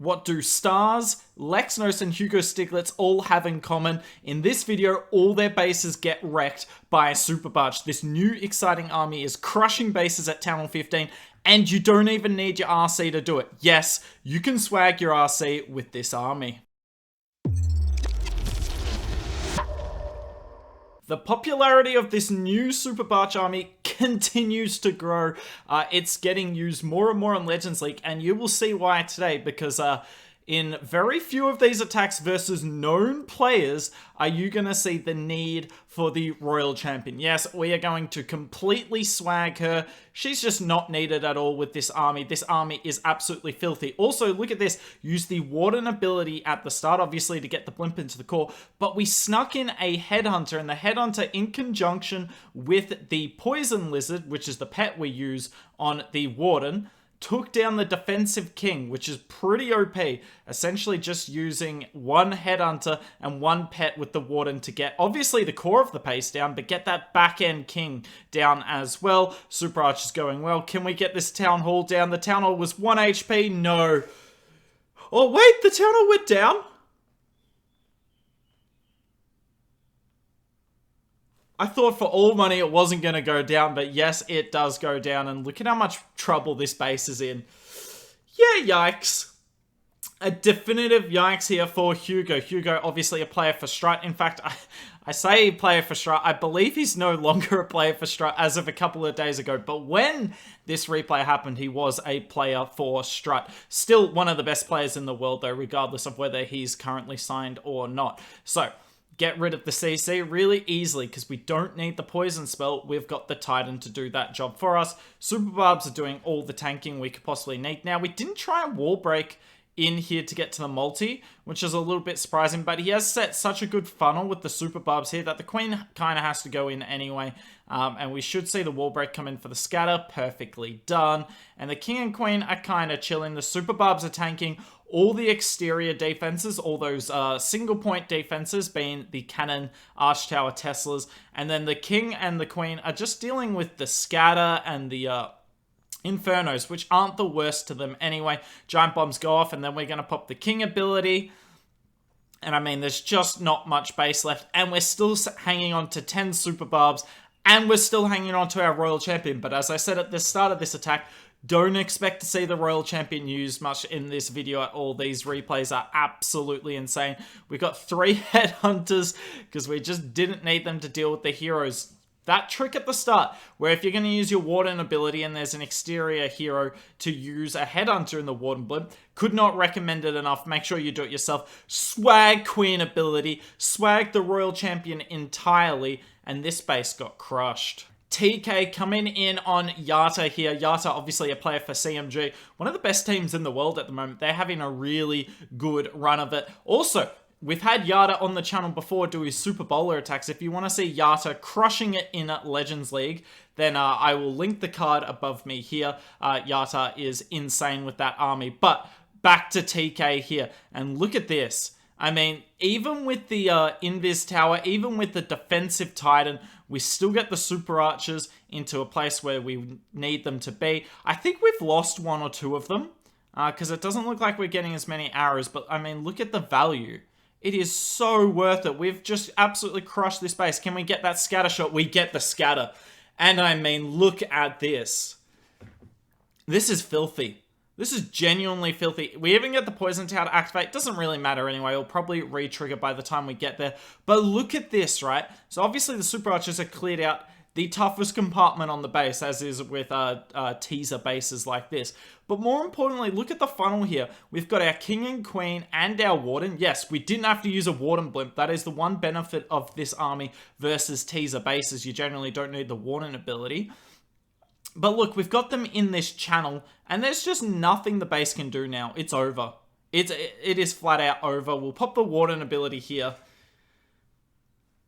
What do Stars, Lexnos and Huge Stiglitz all have in common? In this video, all their bases get wrecked by a Super Barch. This new exciting army is crushing bases at Town Hall 15, and you don't even need your RC to do it. Yes, you can swag your RC with this army. The popularity of this new Super Barch army continues to grow. It's getting used more and more in Legends League, and you will see why today, because in very few of these attacks versus known players are you going to see the need for the Royal Champion. Yes, we are going to completely swag her. She's just not needed at all with this army. This army is absolutely filthy. Also, look at this. Use the Warden ability at the start, obviously, to get the Blimp into the core. But we snuck in a Headhunter, and the Headhunter in conjunction with the Poison Lizard, which is the pet we use on the Warden, took down the defensive king, which is pretty OP. Essentially just using one headhunter and one pet with the warden to get, obviously, the core of the pace down, but get that back-end king down as well. Super Arch is going well. Can we get this town hall down? The town hall was 1 HP. No. Oh, wait, the town hall went down? I thought for all money it wasn't going to go down, but yes, it does go down. And look at how much trouble this base is in. Yeah, yikes. A definitive yikes here for Hugo. Hugo, obviously a player for Strut. In fact, I say player for Strut. I believe he's no longer a player for Strut as of a couple of days ago. But when this replay happened, he was a player for Strut. Still one of the best players in the world, though, regardless of whether he's currently signed or not. So, get rid of the CC really easily because we don't need the poison spell. We've got the Titan to do that job for us. Super Barbs are doing all the tanking we could possibly need. Now, we didn't try a wall break in here to get to the multi, which is a little bit surprising, but he has set such a good funnel with the Super Barbs here that the Queen kind of has to go in anyway, and we should see the wall break come in for the scatter. Perfectly done. And the King and Queen are kind of chilling. The Super Barbs are tanking all the exterior defenses, all those single point defenses, being the Cannon, Arch Tower, Teslas, and then the King and the Queen are just dealing with the scatter and the Infernos, which aren't the worst to them anyway. Giant bombs go off, and then we're going to pop the King ability. And I mean, there's just not much base left, and we're still hanging on to 10 Super Barbs, and we're still hanging on to our Royal Champion. But as I said at the start of this attack, don't expect to see the Royal Champion used much in this video at all. These replays are absolutely insane. We got 3 Headhunters because we just didn't need them to deal with the heroes. That trick at the start, where if you're going to use your Warden ability and there's an exterior hero to use a Headhunter in the Warden Blimp, could not recommend it enough. Make sure you do it yourself. Swag Queen ability, swag the Royal Champion entirely, and this base got crushed. TK coming in on Yata here. Yata, obviously a player for CMG. One of the best teams in the world at the moment. They're having a really good run of it. Also, we've had Yata on the channel before do his Super Bowler attacks. If you want to see Yata crushing it in Legends League, then I will link the card above me here. Yata is insane with that army. But back to TK here. And look at this. I mean, even with the Invis Tower, even with the defensive Titan, we still get the Super Archers into a place where we need them to be. I think we've lost 1 or 2 of them, because it doesn't look like we're getting as many arrows. But, I mean, look at the value. It is so worth it. We've just absolutely crushed this base. Can we get that scatter shot? We get the scatter. And, I mean, look at this. This is filthy. This is genuinely filthy. We even get the Poison Tower to activate. Doesn't really matter anyway. It'll probably re-trigger by the time we get there. But look at this, right? So obviously the Super Archers are cleared out the toughest compartment on the base, as is with teaser bases like this. But more importantly, look at the funnel here. We've got our King and Queen and our Warden. Yes, we didn't have to use a Warden Blimp. That is the one benefit of this army versus teaser bases. You generally don't need the Warden ability. But look, we've got them in this channel, and there's just nothing the base can do now. It's over. It is flat out over. We'll pop the Warden ability here.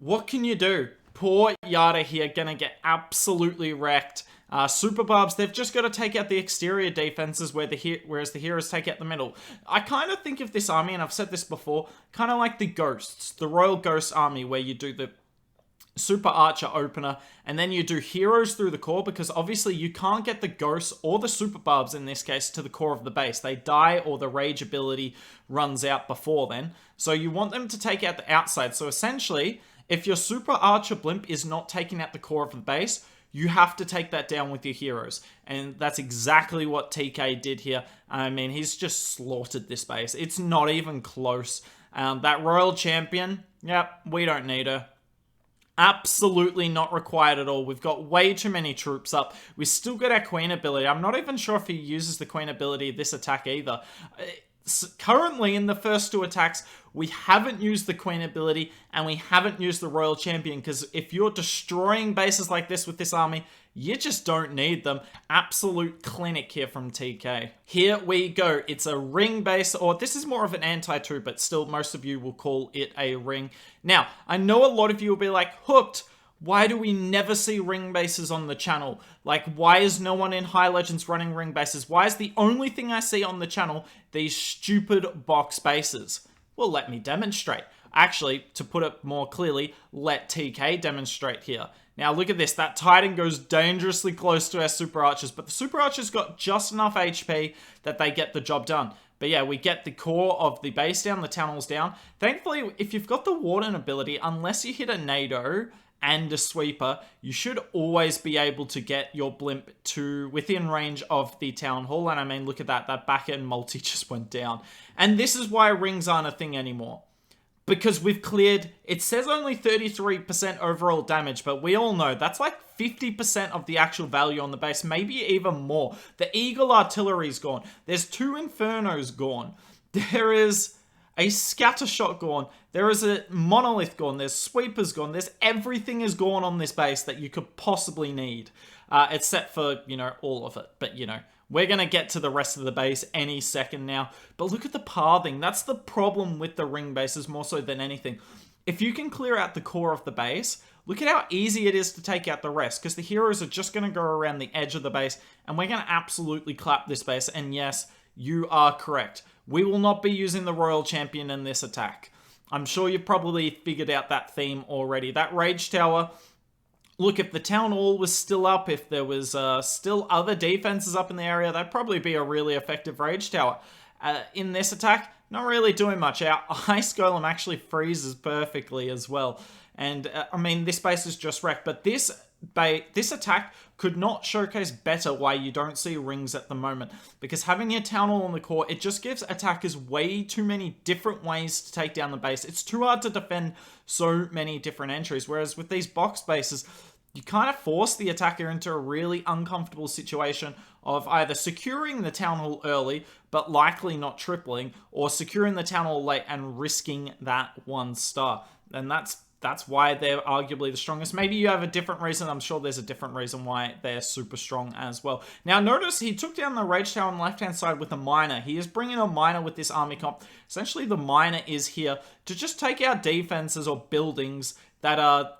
What can you do? Poor Yata here, gonna get absolutely wrecked. Super Barbs, they've just got to take out the exterior defenses whereas the heroes take out the middle. I kind of think of this army, and I've said this before, kind of like the Ghosts, the Royal Ghost army, where you do the Super Archer opener, and then you do heroes through the core, because obviously you can't get the ghosts or the super barbs in this case to the core of the base. They die or the rage ability runs out before then. So you want them to take out the outside. So essentially, if your Super Archer Blimp is not taking out the core of the base, you have to take that down with your heroes. And that's exactly what TK did here. I mean, he's just slaughtered this base. It's not even close. That Royal Champion, yep, we don't need her. Absolutely not required at all. We've got way too many troops up. We still got our Queen ability. I'm not even sure if he uses the Queen ability this attack either. Currently, in the first two attacks, we haven't used the Queen ability and we haven't used the Royal Champion, because if you're destroying bases like this with this army, you just don't need them. Absolute clinic here from TK. Here we go. It's a ring base, or this is more of an anti-2, but still most of you will call it a ring. Now, I know a lot of you will be like, Hooked, why do we never see ring bases on the channel? Like, why is no one in High Legends running ring bases? Why is the only thing I see on the channel these stupid box bases? Well, let me demonstrate. Actually, to put it more clearly, let TK demonstrate here. Now, look at this. That Titan goes dangerously close to our Super Archers, but the Super Archers got just enough HP that they get the job done. But yeah, we get the core of the base down, the Town Hall's down. Thankfully, if you've got the Warden ability, unless you hit a NATO and a sweeper, you should always be able to get your Blimp to within range of the Town Hall. And I mean, look at that. That back end multi just went down. And this is why rings aren't a thing anymore. Because we've cleared, it says only 33% overall damage, but we all know that's like 50% of the actual value on the base, maybe even more. The Eagle Artillery's gone. There's 2 Infernos gone. There is a Scatter Shot gone. There is a Monolith gone. There's Sweepers gone. There's everything is gone on this base that you could possibly need. Except for, you know, all of it. But, you know, we're going to get to the rest of the base any second now. But look at the pathing. That's the problem with the ring bases more so than anything. If you can clear out the core of the base, look at how easy it is to take out the rest. Because the heroes are just going to go around the edge of the base. And we're going to absolutely clap this base. And yes, you are correct. We will not be using the Royal Champion in this attack. I'm sure you've probably figured out that theme already. That Rage Tower, look, if the Town Hall was still up, if there was still other defenses up in the area, that'd probably be a really effective Rage Tower. In this attack, not really doing much. Our Ice Golem actually freezes perfectly as well. And, I mean, this base is just wrecked. But this attack could not showcase better why you don't see rings at the moment. Because having your Town Hall on the core, it just gives attackers way too many different ways to take down the base. It's too hard to defend so many different entries. Whereas with these box bases, you kind of force the attacker into a really uncomfortable situation of either securing the Town Hall early, but likely not tripling, or securing the Town Hall late and risking that 1 star. And that's why they're arguably the strongest. Maybe you have a different reason. I'm sure there's a different reason why they're super strong as well. Now, notice he took down the Rage Tower on the left-hand side with a Miner. He is bringing a Miner with this army comp. Essentially, the Miner is here to just take out defenses or buildings that are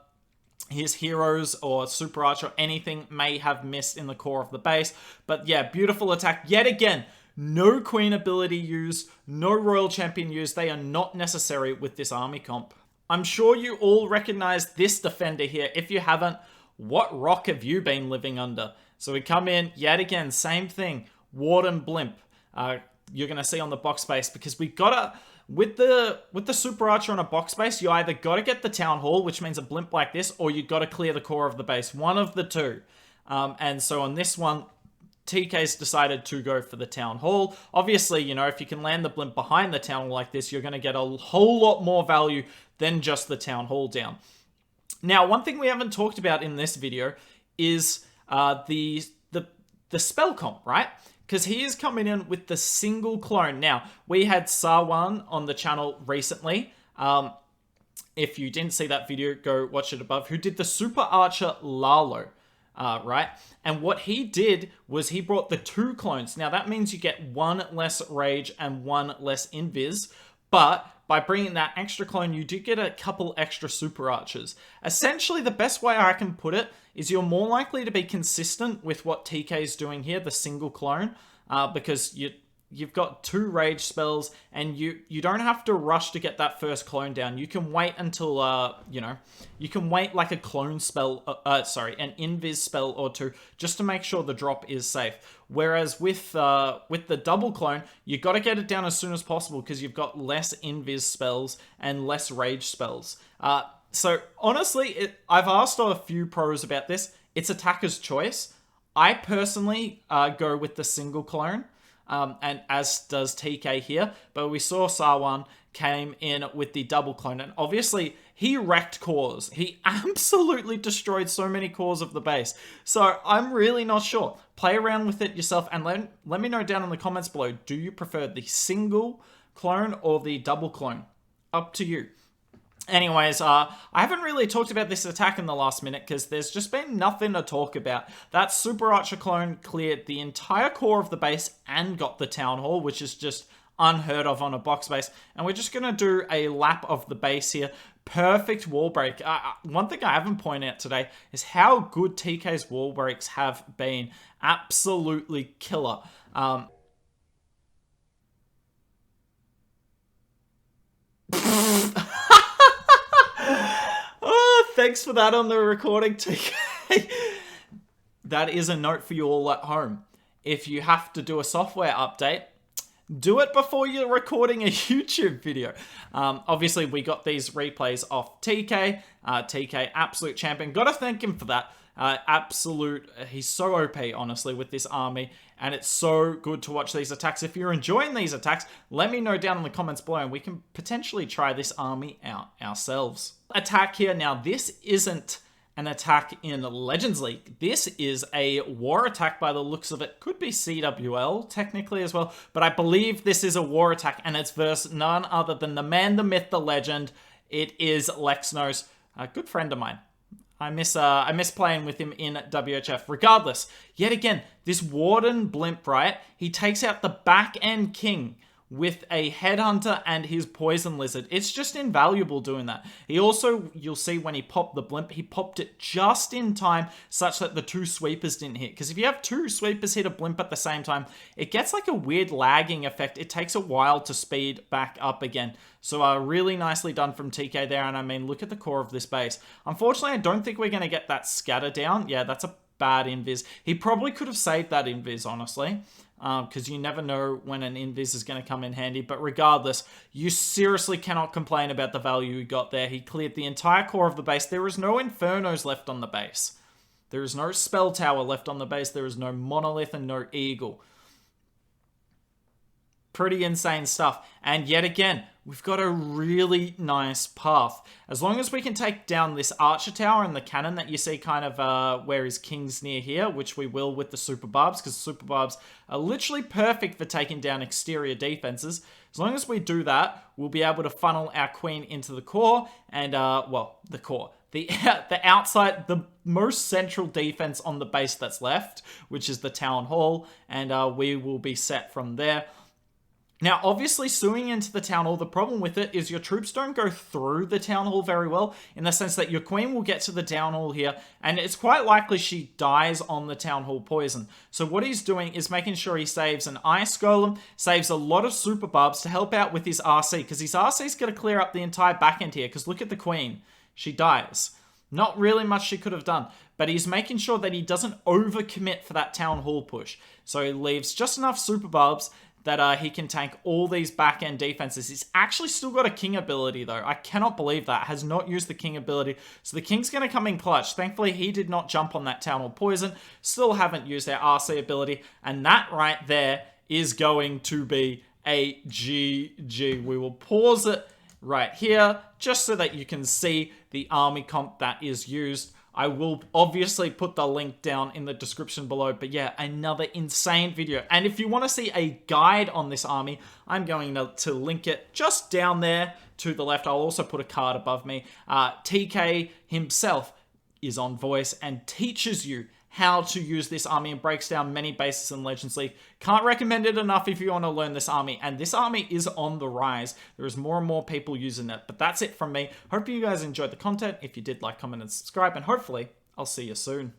his heroes or Super Archer or anything may have missed in the core of the base. But yeah, beautiful attack. Yet again, no Queen ability used, no Royal Champion used. They are not necessary with this army comp. I'm sure you all recognize this defender here. If you haven't, what rock have you been living under? So we come in, yet again, same thing. Warden Blimp. You're going to see on the box base, because we got to, with the Super Archer on a box base, you either got to get the Town Hall, which means a Blimp like this, or you got to clear the core of the base. One of the two. And so on this one, TK's decided to go for the Town Hall. Obviously, you know, if you can land the Blimp behind the Town Hall like this, you're going to get a whole lot more value than just the Town Hall down. Now, one thing we haven't talked about in this video is the spell comp, right? Because he is coming in with the single clone. Now, we had Sarwan on the channel recently. If you didn't see that video, go watch it above. Who did the Super Archer Lalo. Right? And what he did was he brought the 2 clones. Now, that means you get 1 less rage and 1 less invis. But by bringing that extra clone, you do get a couple extra Super Archers. Essentially, the best way I can put it is you're more likely to be consistent with what TK is doing here, the single clone, because you've got 2 rage spells, and you don't have to rush to get that first clone down. You can wait until you can wait like a clone spell, an invis spell or 2, just to make sure the drop is safe. Whereas with the double clone, you got to get it down as soon as possible because you've got less invis spells and less rage spells. So honestly, I've asked a few pros about this. It's attacker's choice. I personally go with the single clone. And as does TK here, but we saw Sarwan came in with the double clone, and obviously he wrecked cores. He absolutely destroyed so many cores of the base. So I'm really not sure. Play around with it yourself, and let me know down in the comments below, do you prefer the single clone or the double clone? Up to you. Anyways, I haven't really talked about this attack in the last minute because there's just been nothing to talk about. That Super Archer clone cleared the entire core of the base and got the Town Hall, which is just unheard of on a box base. And we're just going to do a lap of the base here. Perfect wall break. One thing I haven't pointed out today is how good TK's wall breaks have been. Absolutely killer. Thanks for that on the recording, TK. That is a note for you all at home. If you have to do a software update, do it before you're recording a YouTube video. Obviously, we got these replays off TK. TK, absolute champion. Got to thank him for that. He's so OP, honestly, with this army, and it's so good to watch these attacks. If you're enjoying these attacks, let me know down in the comments below, and we can potentially try this army out ourselves. Attack here. Now, this isn't an attack in Legends League. This is a war attack by the looks of it. Could be CWL, technically, as well, but I believe this is a war attack, and it's versus none other than the man, the myth, the legend. It is Lexnos, a good friend of mine. I miss playing with him in WHF. Regardless, yet again, this Warden Blimp, right? He takes out the back-end king with a headhunter and his poison lizard. It's just invaluable doing that. He also, you'll see when he popped the Blimp, he popped it just in time such that the 2 sweepers didn't hit. Because if you have 2 sweepers hit a Blimp at the same time, it gets like a weird lagging effect. It takes a while to speed back up again. So really nicely done from TK there. And I mean, look at the core of this base. Unfortunately, I don't think we're going to get that scatter down. Yeah, that's a bad invis. He probably could have saved that invis, honestly. Because you never know when an invis is going to come in handy. But regardless, you seriously cannot complain about the value he got there. He cleared the entire core of the base. There is no Infernos left on the base. There is no Spell Tower left on the base. There is no Monolith and no Eagle. Pretty insane stuff. And yet again, we've got a really nice path. As long as we can take down this Archer Tower and the cannon that you see kind of where his king's near here, which we will with the Super Barbs, because Super Barbs are literally perfect for taking down exterior defenses. As long as we do that, we'll be able to funnel our queen into the core and, well, the core. The outside, the most central defense on the base that's left, which is the Town Hall, and we will be set from there. Now, obviously, suing into the Town Hall, the problem with it is your troops don't go through the Town Hall very well, in the sense that your queen will get to the Town Hall here, and it's quite likely she dies on the Town Hall poison. So what he's doing is making sure he saves an Ice Golem, saves a lot of Super Barbs to help out with his RC, because his RC is going to clear up the entire back end here, because look at the queen. She dies. Not really much she could have done, but he's making sure that he doesn't overcommit for that Town Hall push. So he leaves just enough Super Barbs that he can tank all these back-end defenses. He's actually still got a king ability, though. I cannot believe that. Has not used the king ability. So the king's going to come in clutch. Thankfully, he did not jump on that Town Hall poison. Still haven't used their RC ability. And that right there is going to be a GG. We will pause it right here just so that you can see the army comp that is used. I will obviously put the link down in the description below, but yeah, another insane video. And if you want to see a guide on this army, I'm going to link it just down there to the left. I'll also put a card above me. TK himself is on voice and teaches you how to use this army and breaks down many bases in Legends League. Can't recommend it enough if you want to learn this army. And this army is on the rise. There is more and more people using it. But that's it from me. Hope you guys enjoyed the content. If you did, like, comment, and subscribe. And hopefully, I'll see you soon.